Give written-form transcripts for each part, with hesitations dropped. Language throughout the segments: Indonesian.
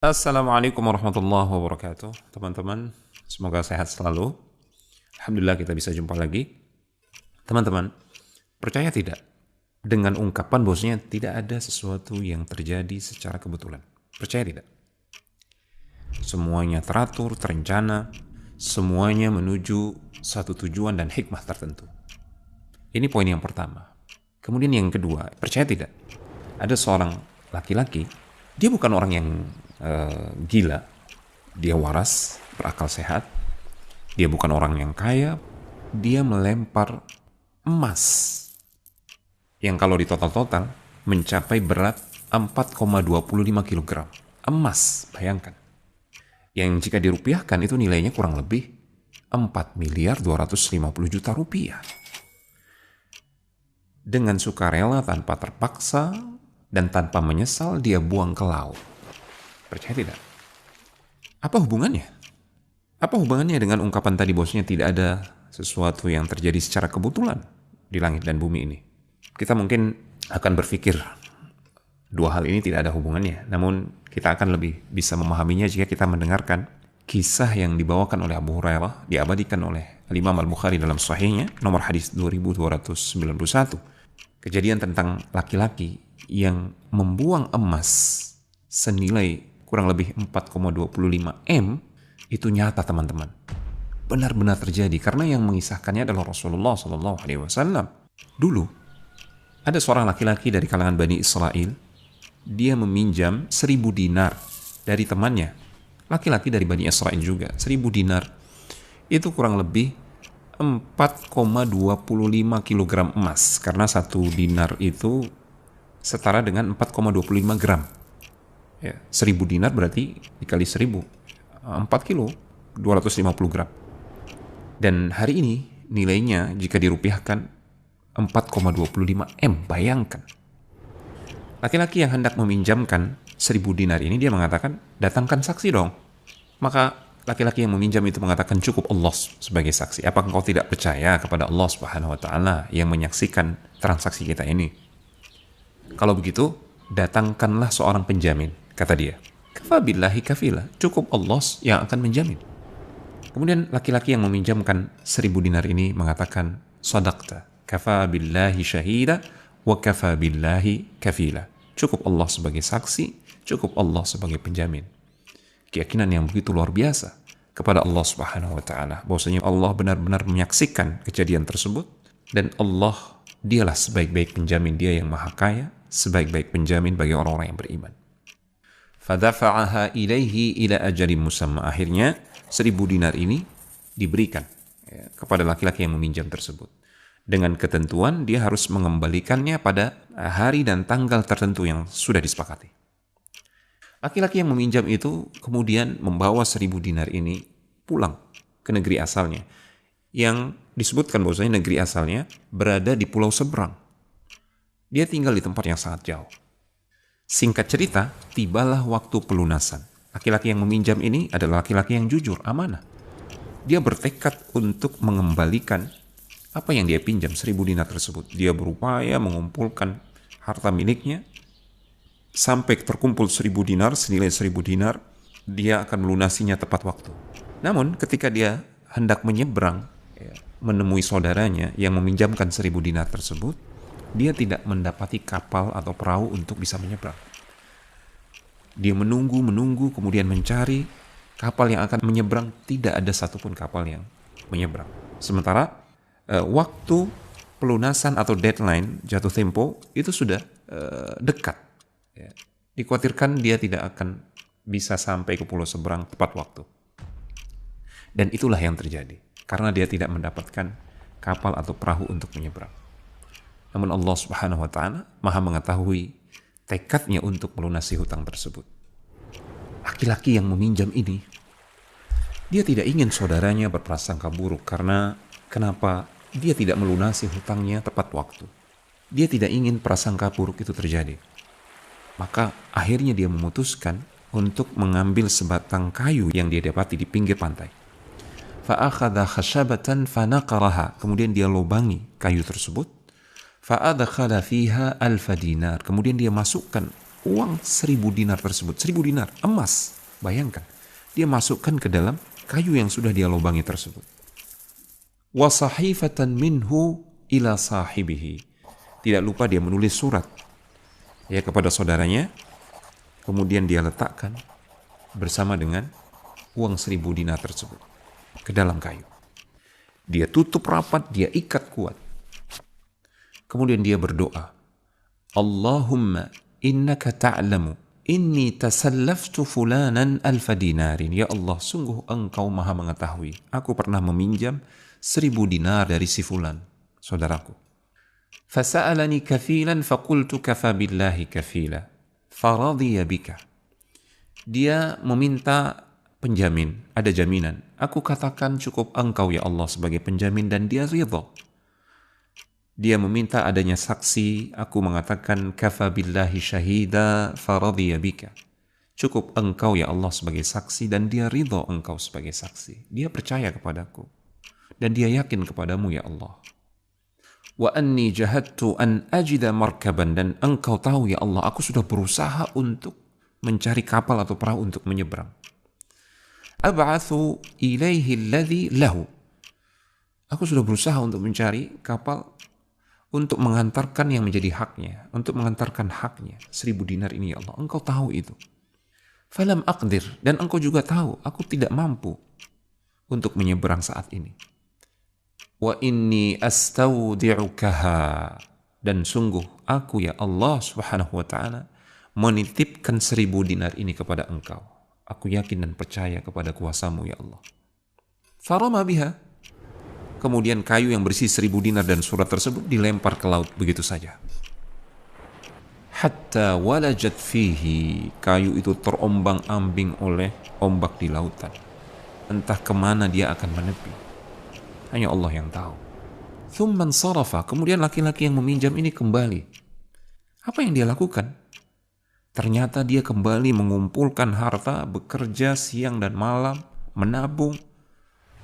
Assalamualaikum warahmatullahi wabarakatuh. Teman-teman, semoga sehat selalu. Alhamdulillah kita bisa jumpa lagi. Teman-teman, percaya tidak dengan ungkapan bahwasanya tidak ada sesuatu yang terjadi secara kebetulan? Percaya tidak? Semuanya teratur, terencana, semuanya menuju satu tujuan dan hikmah tertentu. Ini poin yang pertama. Kemudian yang kedua, percaya tidak? Ada seorang laki-laki, dia bukan orang yang gila, dia waras, berakal sehat, dia bukan orang yang kaya, dia melempar emas yang kalau ditotal-total mencapai berat 4,25 kg. Emas, bayangkan. Yang jika dirupiahkan itu nilainya kurang lebih 4 miliar 250 juta rupiah. Dengan sukarela, tanpa terpaksa, dan tanpa menyesal, dia buang ke laut. Percaya tidak? Apa hubungannya? Apa hubungannya dengan ungkapan tadi bahwasanya tidak ada sesuatu yang terjadi secara kebetulan di langit dan bumi ini? Kita mungkin akan berpikir dua hal ini tidak ada hubungannya, namun kita akan lebih bisa memahaminya jika kita mendengarkan kisah yang dibawakan oleh Abu Hurairah, diabadikan oleh Imam Al-Bukhari dalam sahihnya, nomor hadis 2291. Kejadian tentang laki-laki yang membuang emas senilai kurang lebih 4,25 M, itu nyata teman-teman. Benar-benar terjadi karena yang mengisahkannya adalah Rasulullah SAW. Dulu ada seorang laki-laki dari kalangan Bani Israel, dia meminjam 1.000 dinar dari temannya, laki-laki dari Bani Israel juga. 1.000 dinar itu kurang lebih 4,25 kg emas, karena 1 dinar itu setara dengan 4,25 gram. Ya, 1.000 dinar berarti dikali 1.000, 4 kilo, 250 gram. Dan hari ini nilainya jika dirupiahkan 4,25 M, bayangkan. Laki-laki yang hendak meminjamkan 1.000 dinar ini, dia mengatakan, datangkan saksi dong. Maka laki-laki yang meminjam itu mengatakan, cukup Allah sebagai saksi. Apakah engkau tidak percaya kepada Allah Subhanahu wa Ta'ala yang menyaksikan transaksi kita ini? Kalau begitu, datangkanlah seorang penjamin, kata dia. Kafa billahi kafila, cukup Allah yang akan menjamin. Kemudian laki-laki yang meminjamkan 1.000 dinar ini mengatakan, sadaqta, kafa billahi syahida, wa kafa billahi kafila. Cukup Allah sebagai saksi, cukup Allah sebagai penjamin. Keyakinan yang begitu luar biasa kepada Allah Subhanahu wa Ta'ala, bahwasanya Allah benar-benar menyaksikan kejadian tersebut, dan Allah dialah sebaik-baik penjamin, dia yang maha kaya, sebaik-baik penjamin bagi orang-orang yang beriman. Fadafa'aha ilaihi ila ajalin musamma. Akhirnya 1.000 dinar ini diberikan kepada laki-laki yang meminjam tersebut, dengan ketentuan dia harus mengembalikannya pada hari dan tanggal tertentu yang sudah disepakati. Laki-laki yang meminjam itu kemudian membawa 1.000 dinar ini pulang ke negeri asalnya, yang disebutkan bahwasanya negeri asalnya berada di pulau seberang. Dia tinggal di tempat yang sangat jauh. Singkat cerita, tibalah waktu pelunasan. Laki-laki yang meminjam ini adalah laki-laki yang jujur, amanah. Dia bertekad untuk mengembalikan apa yang dia pinjam, 1.000 dinar tersebut. Dia berupaya mengumpulkan harta miliknya sampai terkumpul 1.000 dinar, senilai 1.000 dinar, dia akan melunasinya tepat waktu. Namun ketika dia hendak menyeberang, menemui saudaranya yang meminjamkan 1.000 dinar tersebut, dia tidak mendapati kapal atau perahu untuk bisa menyeberang. Dia menunggu, kemudian mencari kapal yang akan menyeberang. Tidak ada satupun kapal yang menyeberang. Sementara waktu pelunasan atau deadline, jatuh tempo, itu sudah dekat. Dikhawatirkan dia tidak akan bisa sampai ke pulau seberang tepat waktu. Dan itulah yang terjadi, karena dia tidak mendapatkan kapal atau perahu untuk menyeberang. Namun Allah Subhanahu wa Ta'ala maha mengetahui tekadnya untuk melunasi hutang tersebut. Laki-laki yang meminjam ini, dia tidak ingin saudaranya berprasangka buruk, karena kenapa dia tidak melunasi hutangnya tepat waktu. Dia tidak ingin prasangka buruk itu terjadi. Maka akhirnya dia memutuskan untuk mengambil sebatang kayu yang dia dapati di pinggir pantai. Fa'akhadha khashabatan fanaqaraha. Kemudian dia lubangi kayu tersebut. Fa'adakhala fiha alfa dinar. Kemudian dia masukkan uang 1.000 dinar tersebut. 1.000 dinar, emas. Bayangkan, dia masukkan ke dalam kayu yang sudah dia lubangi tersebut. Wa sahifatan minhu ila sahibihi. Tidak lupa dia menulis surat ya kepada saudaranya, kemudian dia letakkan bersama dengan uang 1.000 dinar tersebut ke dalam kayu. Dia tutup rapat, dia ikat kuat. Kemudian dia berdoa, Allahumma innaka ta'lamu inni tasallaftu fulanan alfa dinarin. Ya Allah, sungguh engkau maha mengetahui, aku pernah meminjam 1.000 dinar dari si fulan, saudaraku. Fasa'alani kafilan faqultu kafa billahi kafila faradhiya bika. Dia meminta penjamin, ada jaminan. Aku katakan cukup engkau ya Allah sebagai penjamin, dan dia ridha. Dia meminta adanya saksi, aku mengatakan kafa billahi syahida faradhiya bika. Cukup engkau ya Allah sebagai saksi, dan dia ridha engkau sebagai saksi. Dia percaya kepadaku dan dia yakin kepadamu ya Allah. Wa anni jahadtu an ajida markaban, dan engkau tahu ya Allah, aku sudah berusaha untuk mencari kapal atau perahu untuk menyeberang. Ab'athu ilaihi alladhi lahu. Aku sudah berusaha untuk mencari kapal untuk mengantarkan yang menjadi haknya, untuk mengantarkan haknya 1.000 dinar ini ya Allah. Engkau tahu itu. Falam aqdir, dan engkau juga tahu aku tidak mampu untuk menyeberang saat ini. Wa inni astaudi'ukaha, dan sungguh aku ya Allah subhanahu wa ta'ala menitipkan 1.000 dinar ini kepada engkau. Aku yakin dan percaya kepada kuasamu ya Allah. Farama biha. Kemudian kayu yang berisi 1.000 dinar dan surat tersebut dilempar ke laut begitu saja. Hatta walajat fihi. Kayu itu terombang-ambing oleh ombak di lautan. Entah kemana dia akan menepi, hanya Allah yang tahu. Thumman sarafa. Kemudian laki-laki yang meminjam ini kembali. Apa yang dia lakukan? Ternyata dia kembali mengumpulkan harta, bekerja siang dan malam, menabung,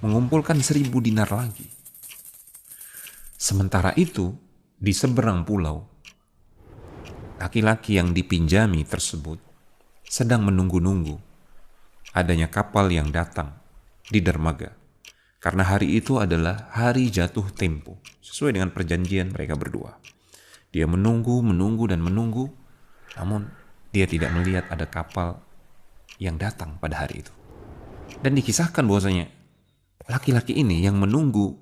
mengumpulkan 1.000 dinar lagi. Sementara itu, di seberang pulau, laki-laki yang dipinjami tersebut sedang menunggu-nunggu adanya kapal yang datang di dermaga. Karena hari itu adalah hari jatuh tempo, sesuai dengan perjanjian mereka berdua. Dia menunggu, dan menunggu, namun dia tidak melihat ada kapal yang datang pada hari itu. Dan dikisahkan bahwasanya laki-laki ini yang menunggu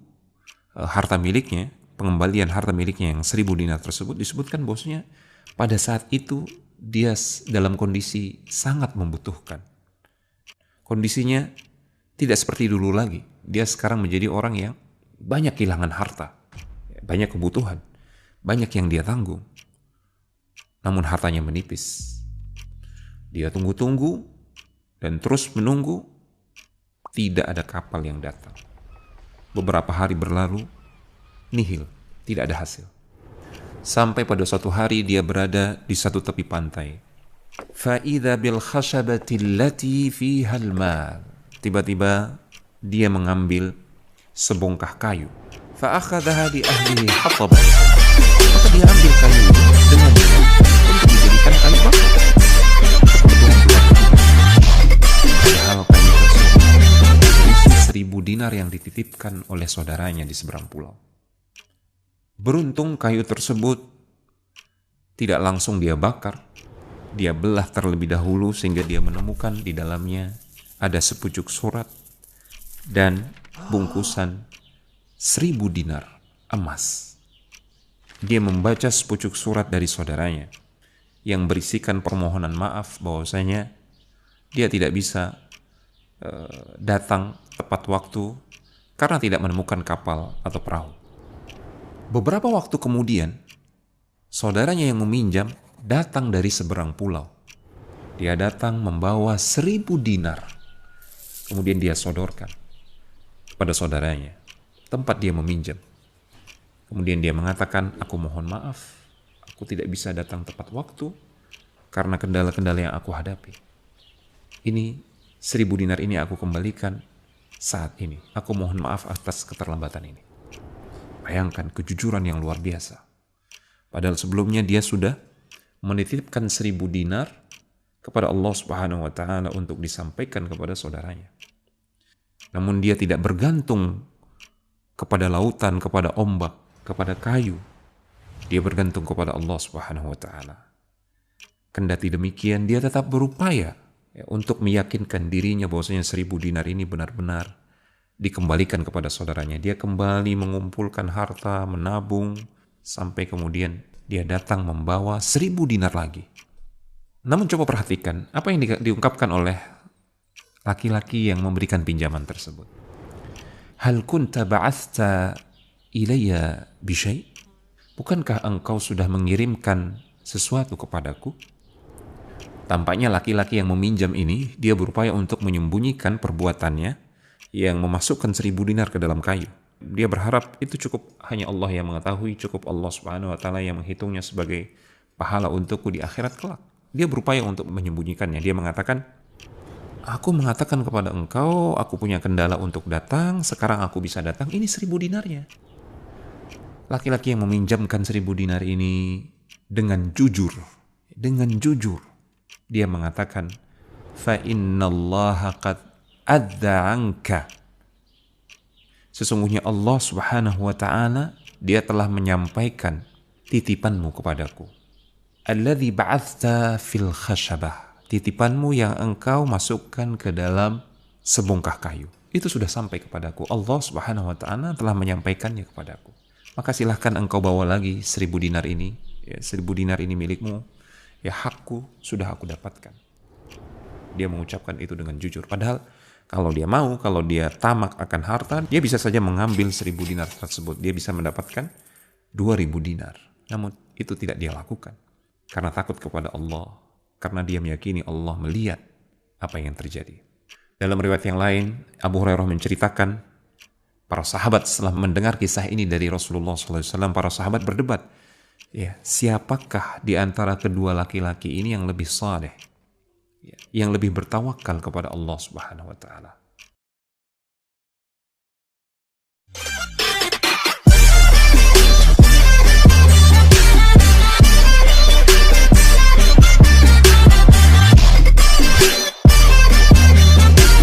harta miliknya, pengembalian harta miliknya yang 1.000 dinar tersebut, disebutkan bahwasanya pada saat itu dia dalam kondisi sangat membutuhkan. Kondisinya tidak seperti dulu lagi. Dia sekarang menjadi orang yang banyak kehilangan harta, banyak kebutuhan, banyak yang dia tanggung. Namun hartanya menipis. Dia tunggu-tunggu dan terus menunggu, tidak ada kapal yang datang. Beberapa hari berlalu, nihil, tidak ada hasil. Sampai pada suatu hari dia berada di satu tepi pantai. Fa'idha bil khashabati allati fiha al-mal. Tiba-tiba dia mengambil sebongkah kayu. Fa'akhadhaha li ahlihi hataban. Maka dia ambil kayu dengan dia untuk dijadikan kayu bakar. Padahal kayu tersebut berisi 1.000 dinar yang dititipkan oleh saudaranya di seberang pulau. Beruntung kayu tersebut tidak langsung dia bakar. Dia belah terlebih dahulu sehingga dia menemukan di dalamnya ada sepucuk surat dan bungkusan 1.000 dinar emas. Dia membaca sepucuk surat dari saudaranya yang berisikan permohonan maaf bahwasanya dia tidak bisa datang tepat waktu karena tidak menemukan kapal atau perahu. Beberapa waktu kemudian, saudaranya yang meminjam datang dari seberang pulau. Dia datang membawa 1.000 dinar. Kemudian dia sodorkan pada saudaranya tempat dia meminjam. Kemudian dia mengatakan, aku mohon maaf, aku tidak bisa datang tepat waktu karena kendala-kendala yang aku hadapi. Ini 1.000 dinar ini aku kembalikan saat ini. Aku mohon maaf atas keterlambatan ini. Bayangkan kejujuran yang luar biasa. Padahal sebelumnya dia sudah menitipkan 1.000 dinar kepada Allah Subhanahu wa Ta'ala untuk disampaikan kepada saudaranya. Namun dia tidak bergantung kepada lautan, kepada ombak, kepada kayu. Dia bergantung kepada Allah Subhanahu wa Ta'ala. Kendati demikian, dia tetap berupaya untuk meyakinkan dirinya bahwasanya 1.000 dinar ini benar-benar dikembalikan kepada saudaranya. Dia kembali mengumpulkan harta, menabung, sampai kemudian dia datang membawa 1.000 dinar lagi. Namun coba perhatikan apa yang diungkapkan oleh laki-laki yang memberikan pinjaman tersebut. Hal kunta ba'athta ilayya bisyai? Bukankah engkau sudah mengirimkan sesuatu kepadaku? Tampaknya laki-laki yang meminjam ini, dia berupaya untuk menyembunyikan perbuatannya yang memasukkan 1.000 dinar ke dalam kayu. Dia berharap itu cukup hanya Allah yang mengetahui, cukup Allah Subhanahu wa Ta'ala yang menghitungnya sebagai pahala untukku di akhirat kelak. Dia berupaya untuk menyembunyikannya. Dia mengatakan, aku mengatakan kepada engkau, aku punya kendala untuk datang, sekarang aku bisa datang, ini 1.000 dinarnya. Laki-laki yang meminjamkan 1.000 dinar ini dengan jujur, dia mengatakan, fa innallaha qad adza anka. Sesungguhnya Allah Subhanahu wa Ta'ala, dia telah menyampaikan titipanmu kepadaku. Alladzi ba'athta fil khashabah. Titipanmu yang engkau masukkan ke dalam sebongkah kayu. Itu sudah sampai kepadaku. Allah Subhanahu wa Ta'ala telah menyampaikannya kepadaku. Maka silahkan engkau bawa lagi 1.000 dinar ini. Ya, 1.000 dinar ini milikmu. Ya, hakku sudah aku dapatkan. Dia mengucapkan itu dengan jujur. Padahal kalau dia mau, kalau dia tamak akan harta, dia bisa saja mengambil 1.000 dinar tersebut. Dia bisa mendapatkan 2.000 dinar. Namun itu tidak dia lakukan. Karena takut kepada Allah. Karena dia meyakini Allah melihat apa yang terjadi. Dalam riwayat yang lain, Abu Hurairah menceritakan, para sahabat setelah mendengar kisah ini dari Rasulullah SAW, para sahabat berdebat. Ya, siapakah di antara kedua laki-laki ini yang lebih saleh, yang lebih bertawakal kepada Allah Subhanahu wa Ta'ala?